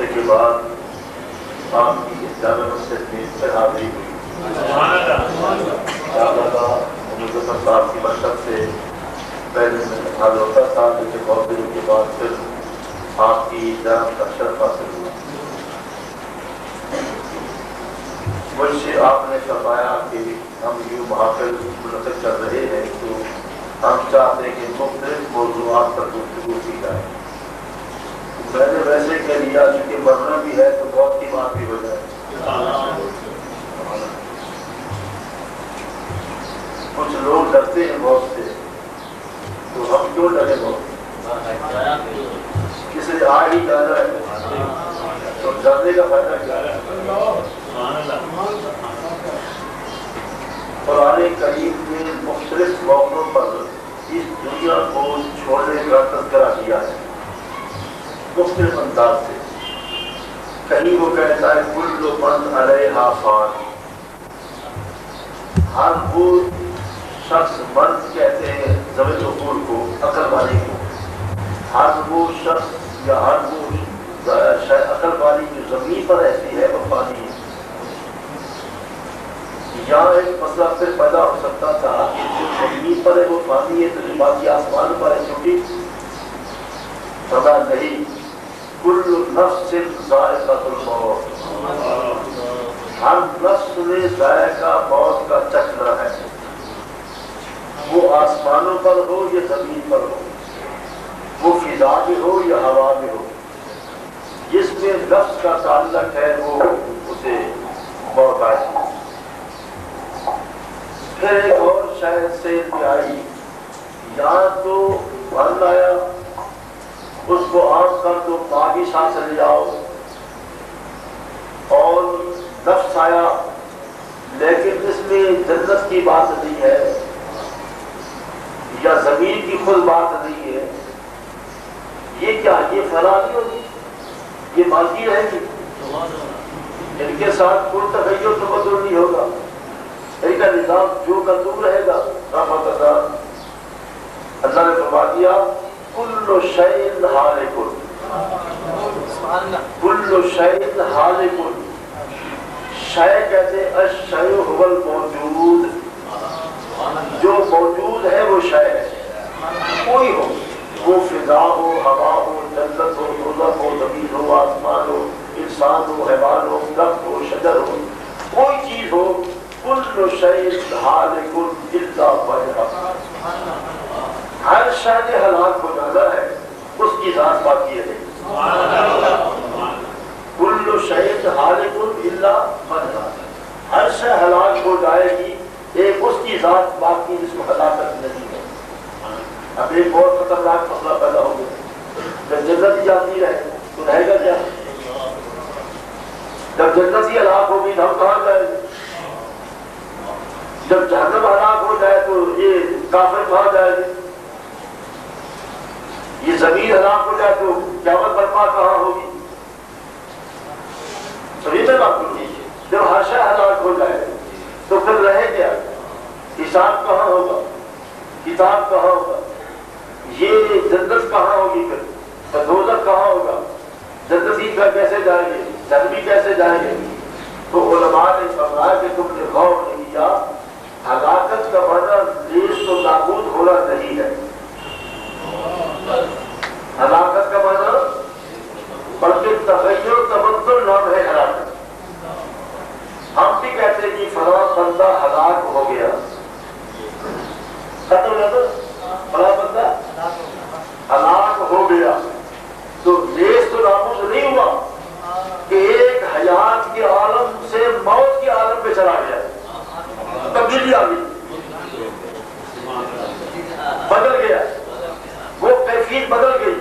عرصے کے بعد آپ کی اس جامع مسجد میں پھر حاضری ہوئی۔ مظفر صاحب کی برکت سے پہلے میں حال ہوتا تھا، لیکن بہت دنوں کے بعد پھر آپ کی جناب کا شرف حاصل ہوا۔ مجھ سے آپ نے فرمایا کہ ہم یوں محافل منعقد کر رہے ہیں تو ہم چاہتے ہیں کہ مختلف موضوعات پر گفتگو کی جائے۔ میں نے ویسے کہہ لیا چونکہ مرنا بھی ہے تو بہت کی بات بھی ہو جائے۔ کچھ لوگ ڈرتے ہیں بہت سے، تو ہم کیوں ڈرے بہت؟ کسی آ ہی جانا ہے تو ڈرنے کا فائدہ کیا ہے؟ قرآن کریم نے مختلف موقعوں پر اس دنیا کو چھوڑنے کا تذکرہ کیا ہے مختلف انداز سے۔ کہیں وہ کہتا ہے کل من علیہا فان، ہر وہ شخص، مرد کہتے ہیں ذوی العقول کو، عقل والے کو، ہر وہ شخص یا ہر وہ عقل والی جو زمین پر رہتی ہے وہ فانی ہے۔ یہاں ایک مسئلہ پھر پیدا ہو سکتا تھا کہ جو زمین پر ہے وہ فانی ہے تو جو باقی آسمان پر ہے چھوٹی سزا نہیں۔ کل نفس ذائقۃ الموت، ہر نفس میں ذائقہ موت کا چکھنا ہے، وہ آسمانوں پر ہو یا زمین پر ہو، وہ فضا میں ہو یا ہوا میں ہو، جس میں نفس کا تعلق ہے وہ اسے موت آئی۔ پھر ایک اور شاید سے آئی، یا تو بھر آیا اس کو عام کر دو، باغی شاہ سے لے جاؤ، اور نفس آیا لیکن اس میں جنت کی بات نہیں ہے یا زمین کی خود بات نہیں ہے، یہ کیا، یہ فلاں نہیں ہوگی، یہ باقی رہے گی، ان کے ساتھ کوئی تغیر تبدل نہیں ہوگا، ان کا نظام جو کا تو رہے گا۔ اللہ نے فرما دیا کل شیء ہالک، کل شیء ہالک، شے کہتے الشیء هو الموجود، جو موجود ہے وہ شے ہے، کوئی ہو، وہ فضا ہو، ہوا ہو، جنت ہو، دوزخ ہو، زمین ہو، آسمان ہو، انسان ہو، حیوان ہو، درخت ہو، شجر ہو، کوئی چیز ہو، کل شیء ہالک الا وجہہ، ہر شے نے ہلاک ہو جانا ہے، اس کی ذات باقی ہے۔ کل شیء ہالک الا وجہہ، ہر شے ہلاک ہو جائے گی، ایک اس کی ذات باقی جس کو ہلاکت نہیں ہے۔ اب ایک اور خطرناک مسئلہ پیدا ہو گیا، جب جنت ہی جاتی رہے تو رہے گا کیا؟ جب جنت ہی ہلاک ہوگی تو ہم کہاں جائیں گے؟ جب جہنم ہلاک ہو جائے تو یہ کافر کہاں جائے گے؟ یہ زمین ہلاک ہو جائے تو قیامت برپا کہاں ہوگی؟ سبھی میں بات کرنی ہے۔ جب ہر شے ہلاک ہو جائے تو پھر رہے کیا؟ حساب کہاں ہوگا؟ کتاب کہاں ہوگا؟ یہ جنت کہاں ہوگی؟ پھر دوزخ کہاں ہوگا؟ جنتی کا کیسے جائیں گے؟ جہنمی کیسے جائیں گے؟ تو علماء نے فرمایا کہ تم نے غور نہیں کیا، ہلاکت کا معنی نیز تو نابود ہونا نہیں ہے، ہلاکت کا معنی بلکہ تغیر تبدل نام ہے ہلاکت۔ ہم بھی کہتے ہیں کہ فلاں بندہ ہلاک ہو گیا، ختم ہے تو فلاں بندہ ہلاک ہو گیا، تو نیز تو نابود نہیں ہوا کہ ایک حیات کے عالم سے موت کے عالم پہ چلا گیا، تبدیلی آ گئی، بدل گیا، وہ کیفیت بدل گئی۔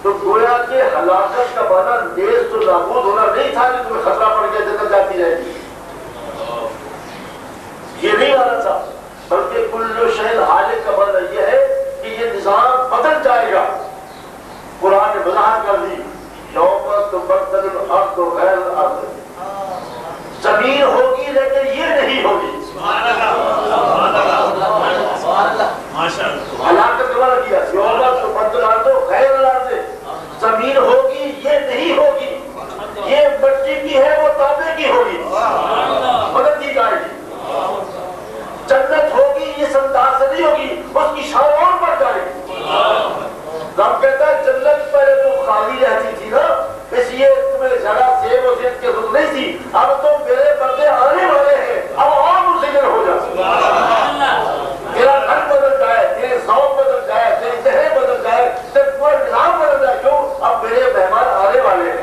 تو گویا کہ ہلاکت کا معنی نیز تو نابود ہونا نہیں تھا کہ تمہیں خطرہ پڑ گیا جنت جاتی رہے گی، یہ نہیں مانا تھا، بلکہ کل شیء ہالک کا معنی یہ ہے کہ یہ نظام بدل جائے گا۔ قرآن نے وضاحت کر دی یوم تبدل الارض غیر الارض، زمین ہوگی لیکن یہ نہیں ہوگی۔ ہلاکت کا معنی کیا؟ یوم تبدل الارض غیر الارض، زمین ہوگی یہ نہیں ہوگی۔ ہے وہ تانبے کی ہوگی، مدد دی جائے گی. جنت ہوگی اس انداز سے نہیں ہوگی، اس کی شان اور بڑھ جائے گی. رب کہتا ہے جنت پہلے تو خالی رہتی تھی نا، اس لیے تمہیں جگہ سیب و زیت کی ضرورت نہیں تھی. اب تو میرے بندے آنے والے ہیں، اب اور مزین ہو جائے. تیرا گھر بدل جائے، تیرے ذوق بدل جائے، تیری ذہن بدل جائے، تیرا پورا نظام بدل جائے. کیوں؟ اب میرے مہمان آنے والے ہیں.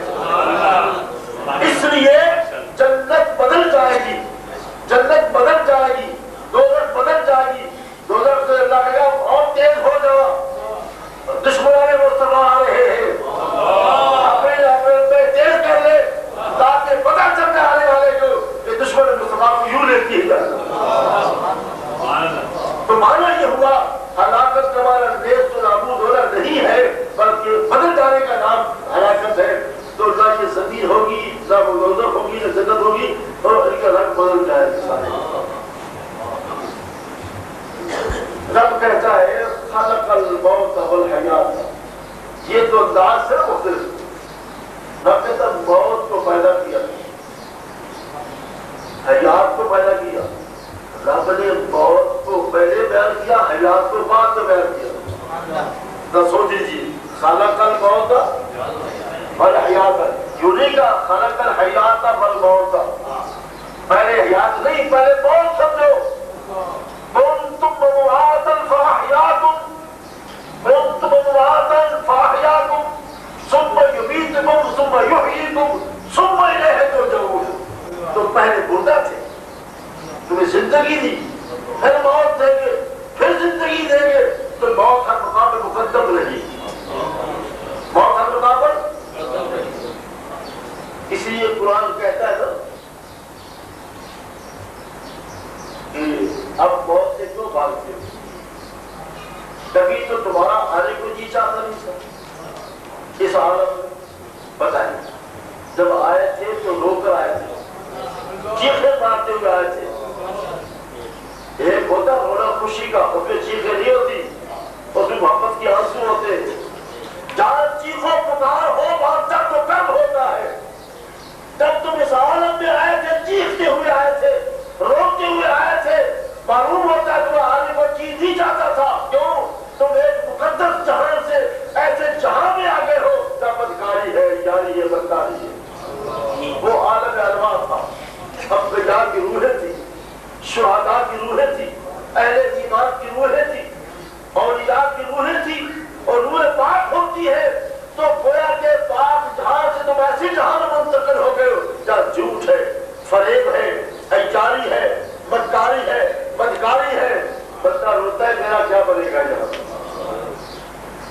اس لیے جنت بدل جائے گی، جنت بدل جائے گی، دوزخ بدل جائے گی. دوزخ سے اللہ کہے گا بہت تیز ہو جاؤ، دشمنان مصطفیٰ آ رہے ہیں، اپنے تیز کر لے تاکہ پتہ چل جائے آنے والے کو کہ دشمن مصطفیٰ کو یوں لیتی ہے. تو معنی یہ ہوا ہلاکت کا معنی نیست و نابود ہونا نہیں ہے، بلکہ بدل جانے کا نام ہلاکت ہے. تو نہ یہ زمین ہوگی، نہ وہ دوزخ ہوگی، نہ جنت ہوگی، اور ان کا رنگ بدل جائے گا. رب کہتا ہے خلق الموت والحیات، یہ تو انداز ہے مختلف. رب کہتا ہے موت کو پیدا کیا، حیات کو پیدا کیا. رب نے موت کو پہلے بیان کیا، حیات کو بعد میں بیان کیا. تو سوچ لیجیے خلق الموت والحیات، یوں نہیں کہا خلق الحیات والموت. پہلے حیات نہیں، پہلے موت سمجھو. كنتم امواتا فاحياكم كنتم امواتا فاحياكم ثم يميتكم ثم يحييكم ثم اليه ترجعون. تو پہلے مردہ تھے، تمہیں زندگی دی، پھر موت دیں گے، پھر زندگی دیں گے. تو موت ہر مقام پر مقدم رہی، موت ہر مقام پر. اس لیے قرآن کہتا ہے نا اب موت سے کیوں بھاگتے ہو؟ کبھی تو تمہارا آنے کو جی چاہتا نہیں تھا اس عالم میں. بتائیں جب آئے تھے تو رو کر آئے تھے، چیخیں مارتے ہوئے آئے تھے. ایک ہوتا رونا خوشی کا، اس میں چیخیں نہیں ہوتی، اس میں محبت کے آنسو ہوتے. جہاں چیخو پکار ہو وہاں درد و غم ہوتا ہے. جب تم اس عالم میں آئے تھے چیختے ہوئے آئے تھے، روتے ہوئے آئے تھے. معلوم ہوتا ہے تمہیں آنے کو چیز نہیں چاہتا تھا. کیوں؟ تم ایک مقدس جہان سے ایسے جہاں میں آگے ہو جہاں بدکاری ہے، یاری ہے، بدکاری ہے. وہ عالم ارواح تھا. انبیاء کی روحیں تھی، شہداء کی روحیں تھی، اہل ایمان کی روحیں تھی، اولیاء کی روحیں تھی. اور روح پاک ہوتی ہے تو گویا کے پاک جہاں سے تم ایسی جہاں میں منتقل ہو گئے ہو جہاں جھوٹ ہے، فریب ہے، ایجاری ہے، بدکاری ہے، بدکاری ہے. بندہ روتا ہے میرا کیا بنے گا یہاں.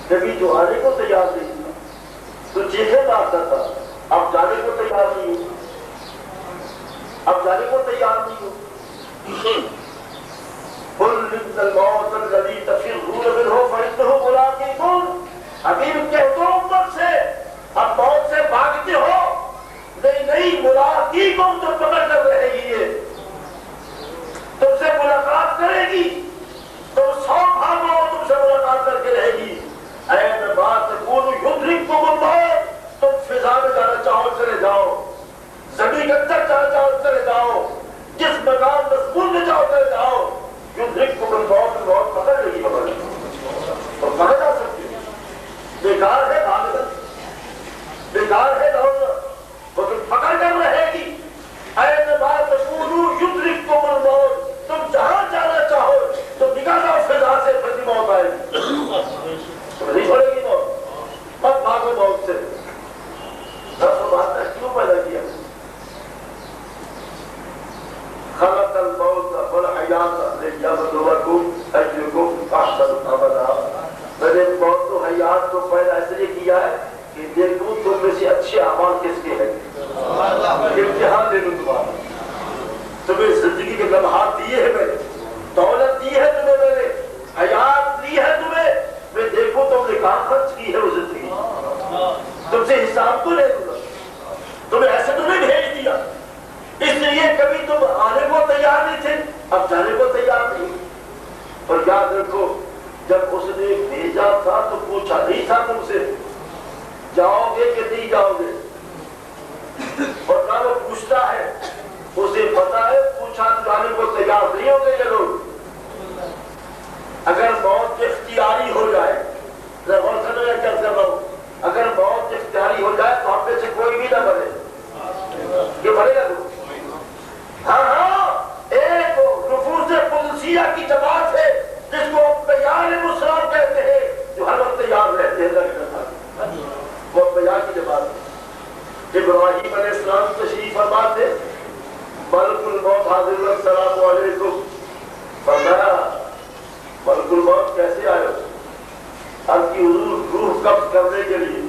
کبھی جو آنے کو تیار نہیں تھا تو چیخیں مارتا تھا، اب جانے کو تیار نہیں ہو، اب جانے کو تیار نہیں ہو. قل ان الموت الذي تفرون منه فانه ملاقيكم. حبیب کہہ دو امت سے اب موت سے بھاگتے ہو. نہیں ملاقیکم، تو پکڑ کر رہے گی، یہ تم سے ملاقات کرے گی. تم سو بھاگو تم سے ملاقات کر کے رہے گی. این بات تکونوا یدرککم الموت. تم فضا میں جانا چاہو چلے جاؤ، زمین کے اندر جانا چاہو چلے جاؤ، جس مقام مسکون میں جاؤ چلے جاؤ. یدرککم الموت، موت پکڑ لے گی. اور کہاں جا سکتے؟ بیکار ہے بھاگنا، بیکار ہے دوڑنا، وہ تم پکڑ کر رہے گی. این بات تکونوا یدرککم الموت. تم جہاں جانا چاہو تو نکال جاؤ فضا سے، پھر موت آئے گی. تم نہیں چھوڑے گی موت. مت بھاگو موت سے. بات کیوں پیدا کیا؟ خلق الموت والحیات لیبلوکم ایکم احسن عملا. میں نے موت و حیات کو پیدا اس لیے کیا ہے کہ دیکھوں تم میں سے اچھے اعمال کس کے ہیں. امتحان لے لوں تمہارا. تمہیں زندگی کے لمحات دیے ہیں میں نے، دولت دی ہے تمہیں میں نے، حیات دی ہے تمہیں. میں دیکھوں تم نے کہاں خرچ کی ہے وہ زندگی. تم سے حساب کو لے لوں گا. تمہیں ایسے تو نہیں بھیج دیا. اس لیے کبھی تم آنے کو تیار نہیں تھے، اب جانے کو تیار نہیں. اور یاد رکھو جب اس نے بھیجا تھا تو پوچھا نہیں تھا تم سے جاؤ گے کہ نہیں جاؤ گے. اور نہ وہ تیار نہیں ہوں گے یہ لوگ. اگر موت اختیاری ہو جائے، غور سے میں کیا کر رہا ہوں، اگر موت اختیاری ہو جائے تو ہم میں سے کوئی بھی نہ مرے. یہ مرے گا تو ہاں ایک نفوذ قدسیہ کی جماعت ہے جس کو انبیاء علیہ السلام کہتے ہیں، جو ہر وقت تیار رہتے ہیں اللہ کے ساتھ. وہ انبیاء کی جماعت ہے. ابراہیم علیہ السلام تشریف فرما تھے، ملک الموت حاضر السلام علیکم. فرمایا ملک الموت کیسے آئے؟ اب کی حضور روح قبض کرنے کے لیے